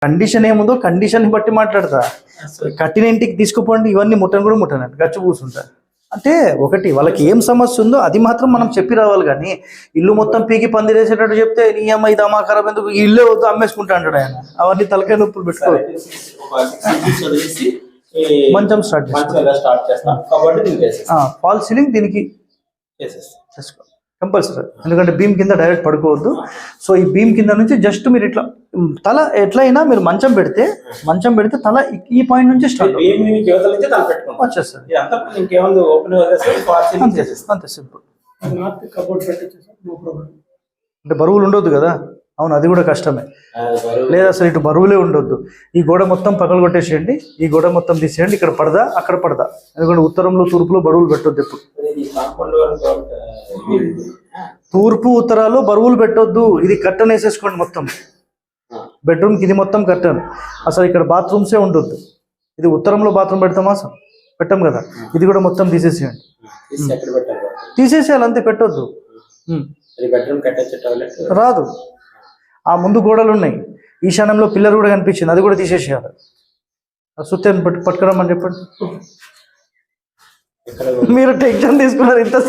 Condition ఏముందో condition బట్టి మాట్లాడతా. కట్టిన ఇంటికి తీసుకుపోండి, ఇవన్నీ ముట్టను కూడా ముట్టనండి, గచ్చు కూర్చుంటా అంటే. ఒకటి వాళ్ళకి ఏం సమస్య ఉందో అది మాత్రం మనం చెప్పి రావాలి. కానీ ఇల్లు మొత్తం పీకి పందిరేసేటట్టు చెప్తే నీ అమ్మ ఇది అమ్మా ఖరాబ్ ఎందుకు, ఇల్లే వద్దు అమ్మేసుకుంటా అంటాడు ఆయన. అవన్నీ తలకాయ నొప్పులు పెట్టుకోవాలి. మంచం స్టార్ట్ చేస్తాం. ఫాల్ సీలింగ్ దీనికి చేసుకోవాలి కంపల్సరీ, ఎందుకంటే బీమ్ కింద డైరెక్ట్ పడుకోవద్దు. సో ఈ బీమ్ కింద నుంచి జస్ట్ మీరు ఇట్లా తల ఎట్లయినా మీరు మంచం పెడితే తల ఈ పాయింట్ నుంచి స్టార్ట్ వచ్చేస్తుంది. అంతే సింపుల్. అంటే బరువులు ఉండొద్దు కదా. అవును, అది కూడా కష్టమే. లేదా అసలు ఇటు బరువులే ఉండొద్దు. ఈ గోడ మొత్తం పగలు కొట్టేసేయండి, ఈ గోడ మొత్తం తీసేయండి. ఇక్కడ పడదా అక్కడ పడదా, ఎందుకంటే ఉత్తరంలో తూర్పులో బరువులు పెట్టొద్దు ఎప్పుడు. తూర్పు ఉత్తరాలు బరువులు పెట్టొద్దు. ఇది కట్టన్ వేసేసుకోండి మొత్తం. బెడ్రూమ్కి ఇది మొత్తం కట్టన్. అసలు ఇక్కడ బాత్రూమ్సే ఉండొద్దు. ఇది ఉత్తరంలో బాత్రూమ్ పెడతామా అసలు పెట్టాం కదా, ఇది కూడా మొత్తం తీసేసేయండి. తీసేసేయాలి అంతే, పెట్టొద్దు. రాదు. ఆ ముందు గోడలు ఉన్నాయి, ఈశాన్యంలో పిల్లర్ కూడా కనిపించింది, అది కూడా తీసేసేయాలి. సుత్తాన్ని పట్టుకురమ్మని చెప్పండి. మీరు టెన్షన్ తీసుకున్నారు ఇంత.